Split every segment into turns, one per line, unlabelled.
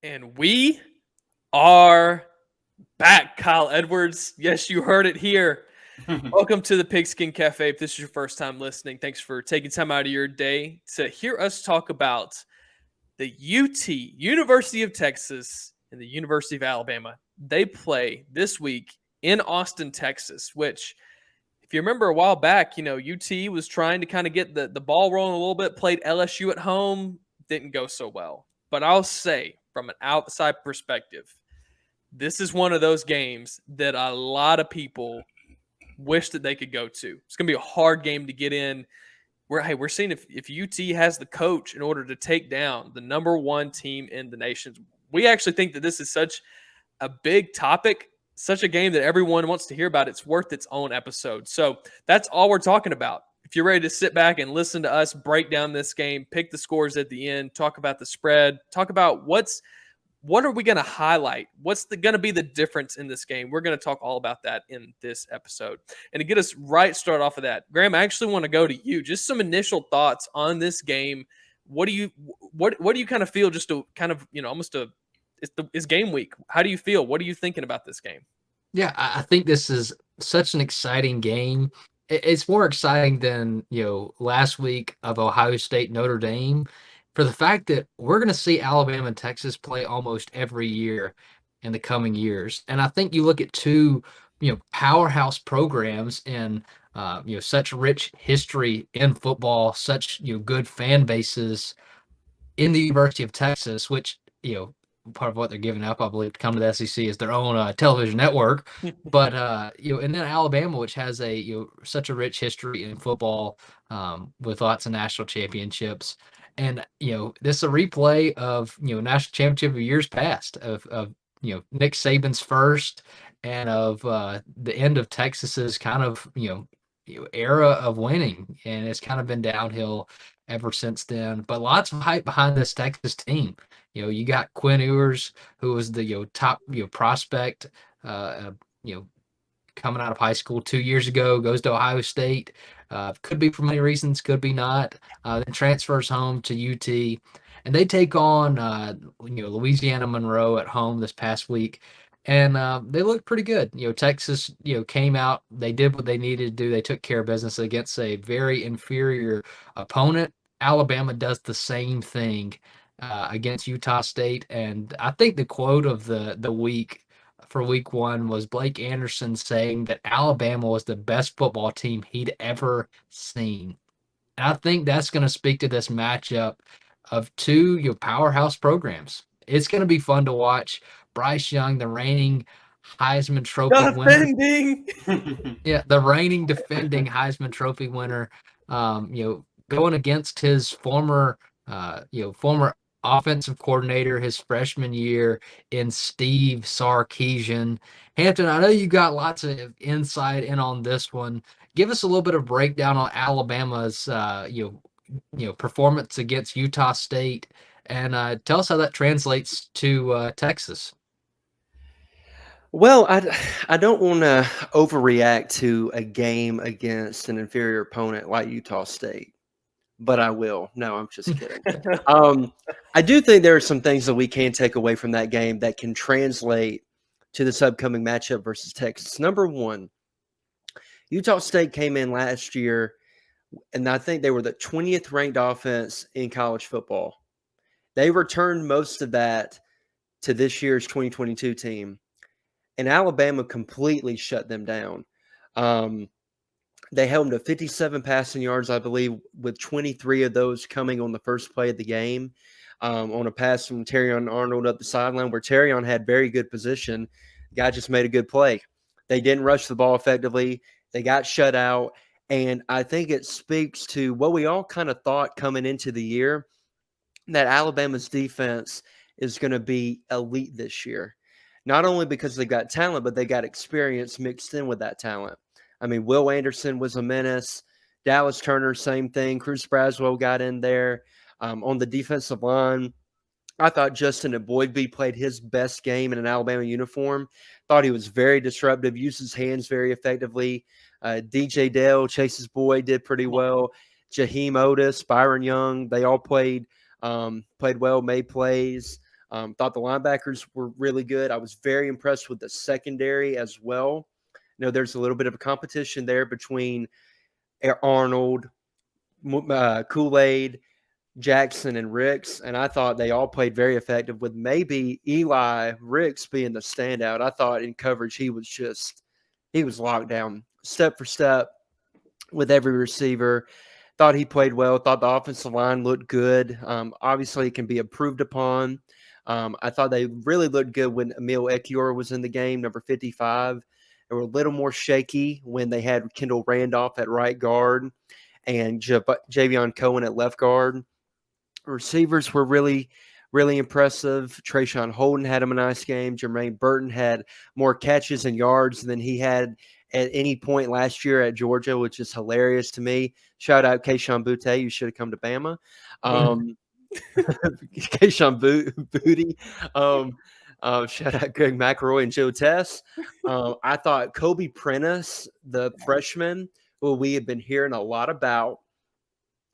And we are back, Kyle Edwards. Yes, you heard it here. Welcome to the Pigskin Cafe. If this is your first time listening, thanks for taking time out of your day to hear us talk about the UT, University of Texas, and the University of Alabama. They play this week in Austin, Texas, which, if you remember a while back, UT was trying to kind of get the ball rolling a little bit, played LSU at home, didn't go so well. But I'll say, from an outside perspective, this is one of those games that a lot of people wish that they could go to. It's going to be a hard game to get in. We're seeing if UT has the coach in order to take down the number one team in the nation. We actually think that this is such a big topic, such a game that everyone wants to hear about. It's worth its own episode. So that's all we're talking about. If you're ready to sit back and listen to us break down this game, pick the scores at the end, talk about the spread, talk about what are we going to highlight? What's going to be the difference in this game? We're going to talk all about that in this episode. And to get us right started off of that, Graham, I actually want to go to you. Just some initial thoughts on this game. What do you kind of feel? Just to kind of almost it's game week. How do you feel? What are you thinking about this game?
Yeah, I think this is such an exciting game. It's more exciting than, last week of Ohio State Notre Dame for the fact that we're going to see Alabama and Texas play almost every year in the coming years. And I think you look at two, powerhouse programs and, such rich history in football, such, good fan bases in the University of Texas, which, part of what they're giving up, I believe, to come to the SEC is their own television network. But and then Alabama, which has such a rich history in football, with lots of national championships, and this is a replay of national championship of years past of Nick Saban's first and of the end of Texas's kind of era of winning, and it's kind of been downhill ever since then. But lots of hype behind this Texas team. You got Quinn Ewers, who was the top prospect, you know, coming out of high school 2 years ago, goes to Ohio State. Could be for many reasons, could be not. Then transfers home to UT, and they take on Louisiana Monroe at home this past week, and they look pretty good. Texas came out, they did what they needed to do. They took care of business against a very inferior opponent. Alabama does the same thing against Utah State, and I think the quote of the week for week one was Blake Anderson saying that Alabama was the best football team he'd ever seen. And I think that's going to speak to this matchup of two powerhouse programs. It's going to be fun to watch. Bryce Young, the reigning Heisman Trophy winner.
Defending.
Yeah, the reigning defending Heisman Trophy winner, going against his former offensive coordinator his freshman year in Steve Sarkisian. Hampton, I know you got lots of insight in on this one. Give us a little bit of breakdown on Alabama's performance against Utah State, and tell us how that translates to Texas.
Well, I don't want to overreact to a game against an inferior opponent like Utah State, but I will. No, I'm just kidding. I do think there are some things that we can take away from that game that can translate to this upcoming matchup versus Texas. Number one, Utah State came in last year, and I think they were the 20th ranked offense in college football. They returned most of that to this year's 2022 team, and Alabama completely shut them down. They held them to 57 passing yards, I believe, with 23 of those coming on the first play of the game, on a pass from Terrion Arnold up the sideline where Terrion had very good position. The guy just made a good play. They didn't rush the ball effectively. They got shut out. And I think it speaks to what we all kind of thought coming into the year, that Alabama's defense is going to be elite this year. Not only because they got talent, but they got experience mixed in with that talent. I mean, Will Anderson was a menace. Dallas Turner, same thing. Cruz Braswell got in there. On the defensive line, I thought Justin Eboigbe played his best game in an Alabama uniform. Thought he was very disruptive, used his hands very effectively. DJ Dale, Chase's boy, did pretty well. Jaheim Otis, Byron Young, they all played well, made plays. Thought the linebackers were really good. I was very impressed with the secondary as well. There's a little bit of a competition there between Arnold, Kool-Aid, Jackson, and Ricks, and I thought they all played very effective, with maybe Eli Ricks being the standout. I thought in coverage he was locked down step for step with every receiver. Thought he played well. Thought the offensive line looked good. Obviously, it can be improved upon. I thought they really looked good when Emil Ekiyor was in the game, number 55. They were a little more shaky when they had Kendall Randolph at right guard and Javion Cohen at left guard. Receivers were really, really impressive. Trayshawn Holden had him a nice game. Jermaine Burton had more catches and yards than he had at any point last year at Georgia, which is hilarious to me. Shout out Kayshon Boutte. You should have come to Bama. Kayshon Booty. Shout out Greg McElroy and Joe Tess. I thought Kobe Prentice, the freshman, who we had been hearing a lot about,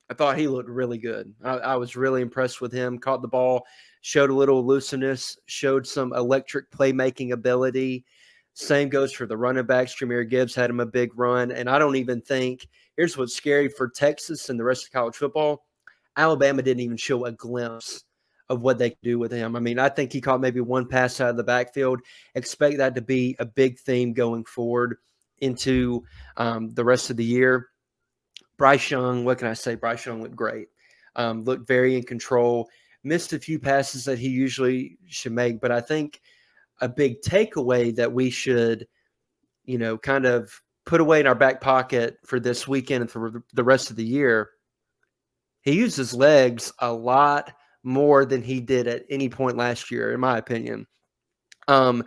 I thought he looked really good. I was really impressed with him. Caught the ball, showed a little elusiveness, showed some electric playmaking ability. Same goes for the running backs. Jahmyr Gibbs had him a big run. And I don't even think – here's what's scary for Texas and the rest of college football. Alabama didn't even show a glimpse of what they could do with him. I mean, I think he caught maybe one pass out of the backfield. Expect that to be a big theme going forward into the rest of the year. Bryce Young, what can I say? Bryce Young looked great. Looked very in control. Missed a few passes that he usually should make, but I think a big takeaway that we should, kind of put away in our back pocket for this weekend and for the rest of the year, he used his legs a lot more than he did at any point last year, in my opinion. And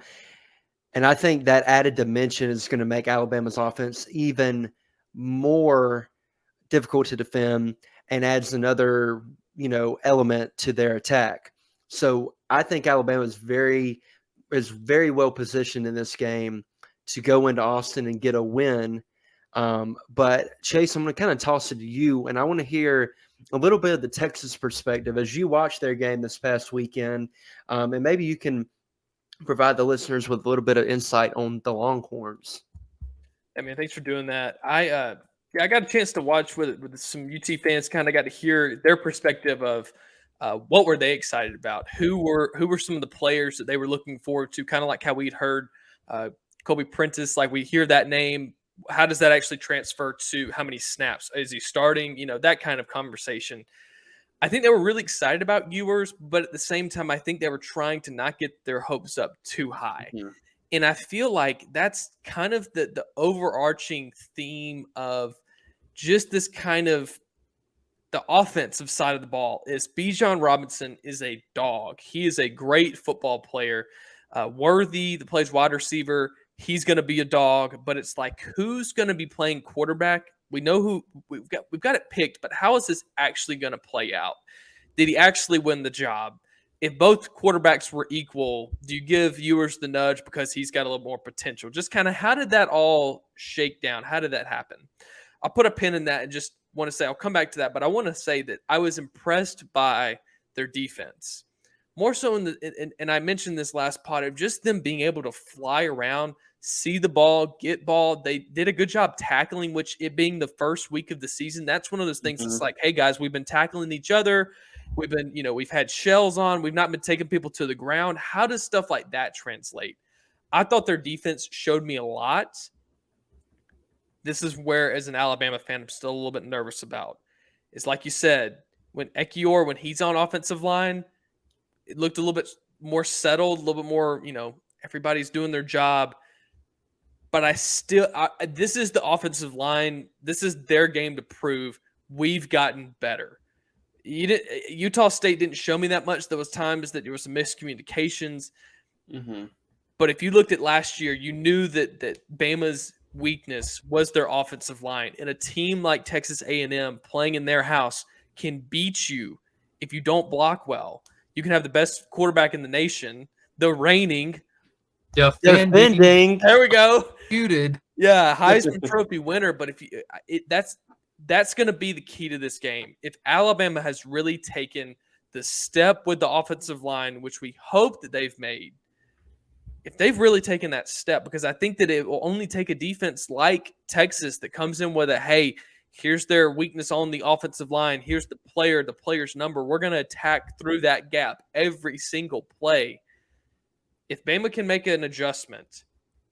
I think that added dimension is going to make Alabama's offense even more difficult to defend and adds another, element to their attack. So I think Alabama is very well positioned in this game to go into Austin and get a win. But Chase, I'm going to kind of toss it to you, and I want to hear a little bit of the Texas perspective as you watched their game this past weekend, and maybe you can provide the listeners with a little bit of insight on the Longhorns.
I mean, thanks for doing that. I got a chance to watch with some UT fans. Kind of got to hear their perspective of what were they excited about. Who were some of the players that they were looking forward to? Kind of like how we'd heard Kobe Prentice. Like we hear that name. How does that actually transfer to how many snaps? Is he starting? That kind of conversation. I think they were really excited about Ewers, but at the same time, I think they were trying to not get their hopes up too high. Mm-hmm. And I feel like that's kind of the overarching theme of just this kind of the offensive side of the ball is Bijan Robinson is a dog. He is a great football player. Worthy, that plays wide receiver, he's going to be a dog, but it's like, who's going to be playing quarterback? We know who we've got it picked, but how is this actually going to play out? Did he actually win the job? If both quarterbacks were equal, do you give Ewers the nudge because he's got a little more potential? Just kind of how did that all shake down? How did that happen? I'll put a pin in that and just want to say, I'll come back to that, but I want to say that I was impressed by their defense. More so and I mentioned this last pod of just them being able to fly around, see the ball, get ball. They did a good job tackling, which it being the first week of the season, that's one of those things that's like, hey guys, we've been tackling each other. We've been, we've had shells on. We've not been taking people to the ground. How does stuff like that translate? I thought their defense showed me a lot. This is where, as an Alabama fan, I'm still a little bit nervous about. It's like you said, when Ekiyor, when he's on offensive line, it looked a little bit more settled, a little bit more, everybody's doing their job. But this is the offensive line. This is their game to prove we've gotten better. Utah State didn't show me that much. There was times that there was some miscommunications. Mm-hmm. But if you looked at last year, you knew that Bama's weakness was their offensive line. And a team like Texas A&M playing in their house can beat you if you don't block well. You can have the best quarterback in the nation, the reigning
defending.
There we go.
Disputed.
Yeah, Heisman Trophy winner. But that's going to be the key to this game. If Alabama has really taken the step with the offensive line, which we hope that they've made, if they've really taken that step, because I think that it will only take a defense like Texas that comes in with a, hey, here's their weakness on the offensive line. Here's the player's number. We're going to attack through that gap every single play. If Bama can make an adjustment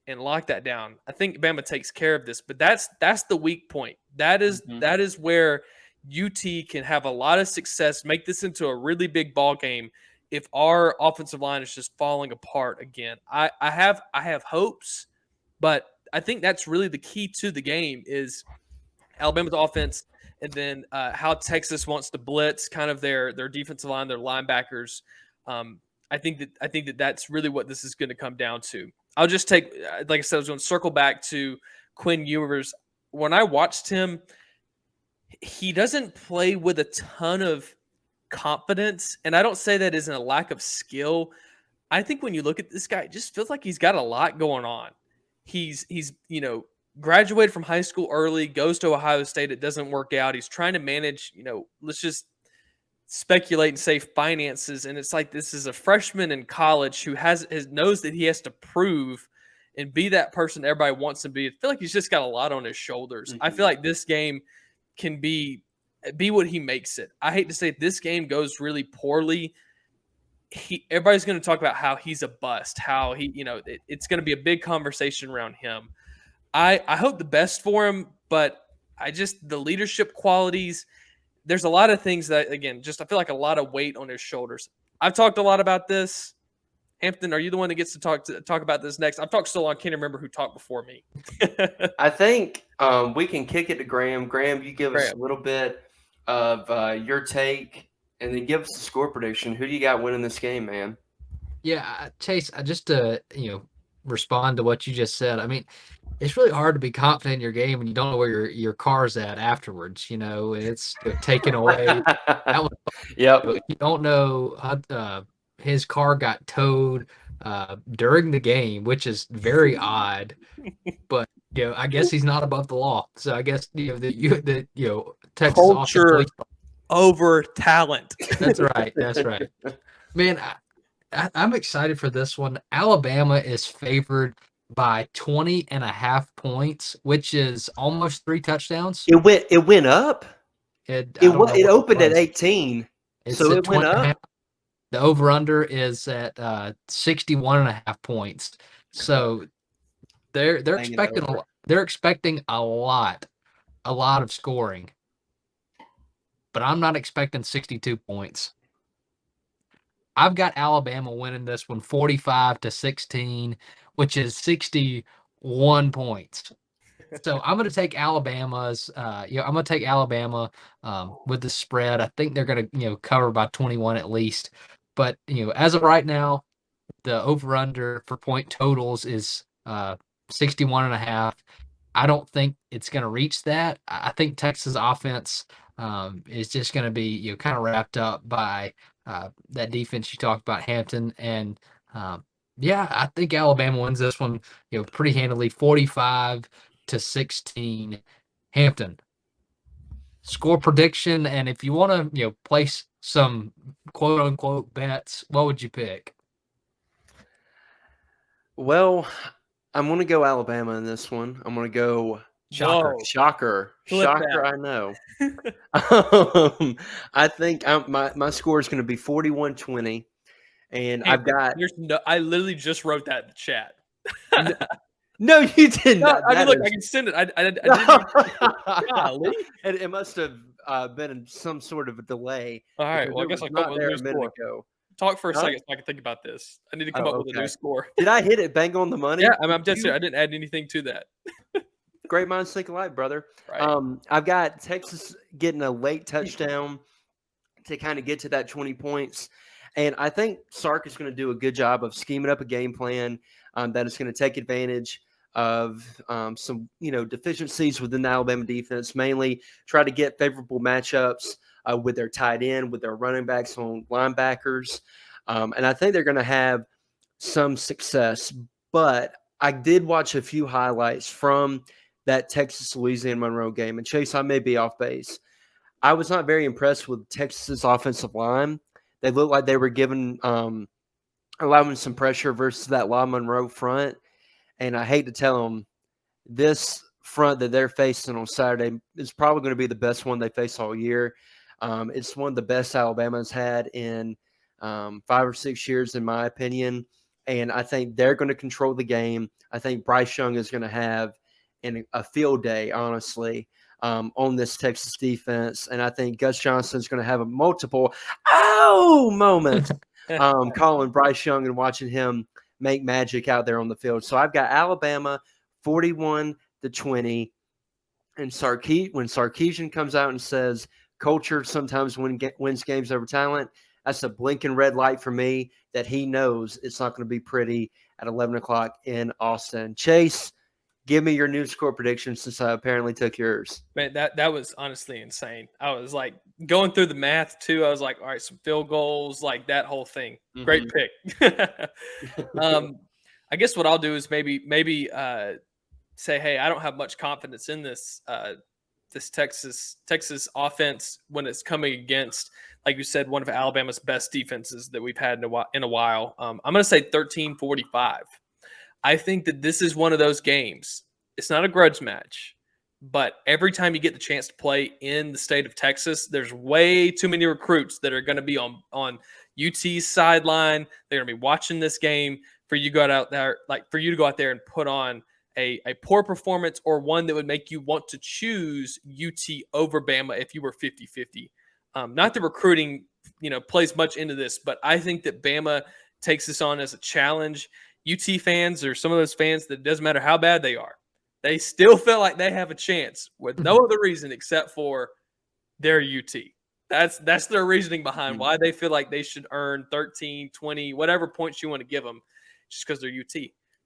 and lock that down, I think Bama takes care of this. But that's the weak point. That is where UT can have a lot of success, make this into a really big ball game if our offensive line is just falling apart again. I have hopes, but I think that's really the key to the game is Alabama's offense, and then how Texas wants to blitz kind of their defensive line, their linebackers. I think that that's really what this is going to come down to. I'll just take, like I said, I was going to circle back to Quinn Ewers. When I watched him, he doesn't play with a ton of confidence, and I don't say that as a lack of skill. I think when you look at this guy, it just feels like he's got a lot going on. He's graduated from high school early, goes to Ohio State, it doesn't work out. He's trying to manage, let's just speculate and say finances, and it's like this is a freshman in college who knows that he has to prove and be that person everybody wants to be. I feel like he's just got a lot on his shoulders. I feel like this game can be what he makes it. I hate to say it, this game goes really poorly. Everybody's going to talk about how he's a bust, how it's going to be a big conversation around him. I hope the best for him, but the leadership qualities, there's a lot of things that, again, I feel like a lot of weight on his shoulders. I've talked a lot about this. Hampton, are you the one that gets to talk about this next? I've talked so long, I can't remember who talked before me.
I think we can kick it to Graham. Graham, you give us a little bit of your take, and then give us the score prediction. Who do you got winning this game, man?
Yeah, Chase, just to respond to what you just said. I mean, it's really hard to be confident in your game when you don't know where your car's at afterwards. It's taken away. That was,
yep.
You don't know. His car got towed during the game, which is very odd. But I guess he's not above the law. So I guess Texas
culture over talent.
That's right. That's right. Man, I'm excited for this one. Alabama is favored by 20.5 points, which is almost 3 touchdowns.
It went up. It opened at 18. So it went up.
The over-under is at 61.5 points. So they're expecting a lot of scoring. But I'm not expecting 62 points. I've got Alabama winning this one 45-16, which is 61 points. So I'm going to take Alabama's. I'm going to take Alabama with the spread. I think they're going to cover by 21 at least. But as of right now, the over/under for point totals is 61.5. I don't think it's going to reach that. I think Texas offense is just going to be kind of wrapped up by that defense you talked about, Hampton, and I think Alabama wins this one pretty handily, 45-16. Hampton, score prediction, and if you want to place some quote unquote bets, what would you pick?
Well, I'm going to go Alabama in this one. I'm going to go Shocker. I know. I think my score is going to be 41-20, and I've got.
I literally just wrote that in the chat.
No, you didn't.
No, I mean, look, I can send it. I didn't.
It must have been in some sort of a delay.
All right. Well, I guess I'll come up with a new score. Talk for a second so I can think about this. I need to come up with a new score.
Did I hit it bang on the money?
Yeah, I'm just here. I didn't add anything to that.
Great minds think alike, brother.
Right.
I've got Texas getting a late touchdown to kind of get to that 20 points. And I think Sark is going to do a good job of scheming up a game plan that is going to take advantage of some, deficiencies within the Alabama defense, mainly try to get favorable matchups with their tight end, with their running backs on linebackers. And I think they're going to have some success. But I did watch a few highlights from that Texas-Louisiana Monroe game. And Chase, I may be off base. I was not very impressed with Texas's offensive line. They looked like they were giving allowing some pressure versus that La Monroe front. And I hate to tell them, this front that they're facing on Saturday is probably going to be the best one they face all year. It's one of the best Alabama's had in 5 or 6 years, in my opinion. And I think they're going to control the game. I think Bryce Young is going to have a field day, honestly, on this Texas defense. And I think Gus Johnson is going to have a multiple moments calling Bryce Young and watching him make magic out there on the field. So I've got Alabama 41-20. And when Sarkisian comes out and says culture sometimes wins games over talent, that's a blinking red light for me that he knows it's not going to be pretty at 11 o'clock in Austin. Chase, give me your new score prediction since I apparently took yours.
Man, that was honestly insane. I was like going through the math too. I was like, all right, some field goals, like that whole thing. Great pick. I guess what I'll do is maybe say, hey, I don't have much confidence in this this Texas offense when it's coming against, like you said, one of Alabama's best defenses that we've had in a while. I'm going to say 13-45. I think that this is one of those games. It's not a grudge match, but every time you get the chance to play in the state of Texas, there's way too many recruits that are going to be on UT's sideline. They're going to be watching this game for you to go out there and put on a poor performance, or one that would make you want to choose UT over Bama if you were 50-50. Not the recruiting, plays much into this, but I think that Bama takes this on as a challenge. UT fans, or some of those fans that it doesn't matter how bad they are, they still feel like they have a chance with no other reason except for their UT. That's their reasoning behind why they feel like they should earn 13, 20, whatever points you want to give them, just because they're UT.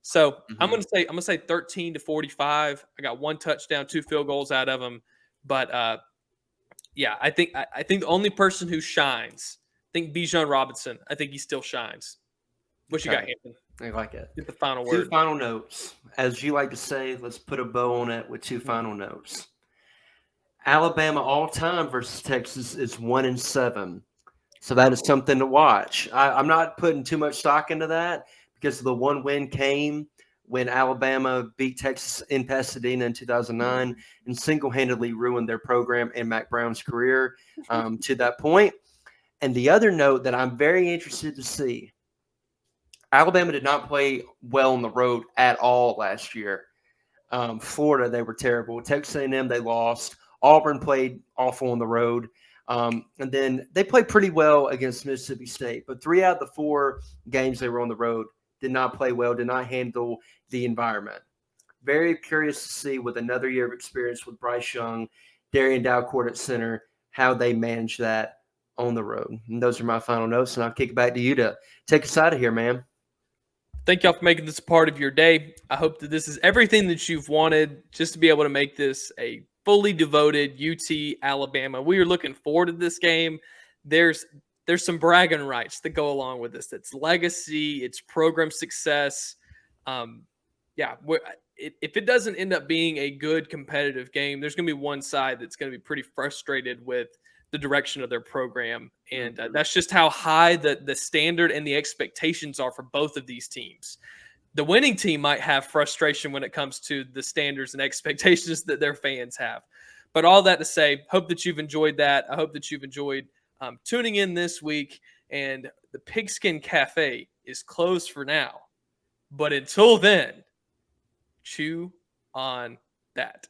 So I'm gonna say 13-45. I got 1 touchdown, 2 field goals out of them. But yeah, I think the only person who shines, I think Bijan Robinson. I think he still shines. What you got, Hampton?
I like it.
Get the final
2
word.
final notes. As you like to say, let's put a bow on it with 2 final notes. Alabama all-time versus Texas is 1-7. So that is something to watch. I'm not putting too much stock into that because the one win came when Alabama beat Texas in Pasadena in 2009 and single-handedly ruined their program and Mac Brown's career to that point. And the other note that I'm very interested to see, Alabama did not play well on the road at all last year. Florida, they were terrible. Texas A&M, they lost. Auburn played awful on the road. And then they played pretty well against Mississippi State. But 3 out of the 4 games they were on the road did not play well, did not handle the environment. Very curious to see, with another year of experience with Bryce Young, Darian Dalcourt at center, how they manage that on the road. And those are my final notes, and I'll kick it back to you to take us out of here, man.
Thank y'all for making this a part of your day. I hope that this is everything that you've wanted, just to be able to make this a fully devoted UT Alabama. We are looking forward to this game. There's some bragging rights that go along with this. It's legacy, it's program success. If it doesn't end up being a good competitive game, there's going to be one side that's going to be pretty frustrated with the direction of their program. And that's just how high the standard and the expectations are for both of these teams. The winning team might have frustration when it comes to the standards and expectations that their fans have. But all that to say, hope that you've enjoyed that. I hope that you've enjoyed tuning in this week. And the Pigskin Cafe is closed for now. But until then, chew on that.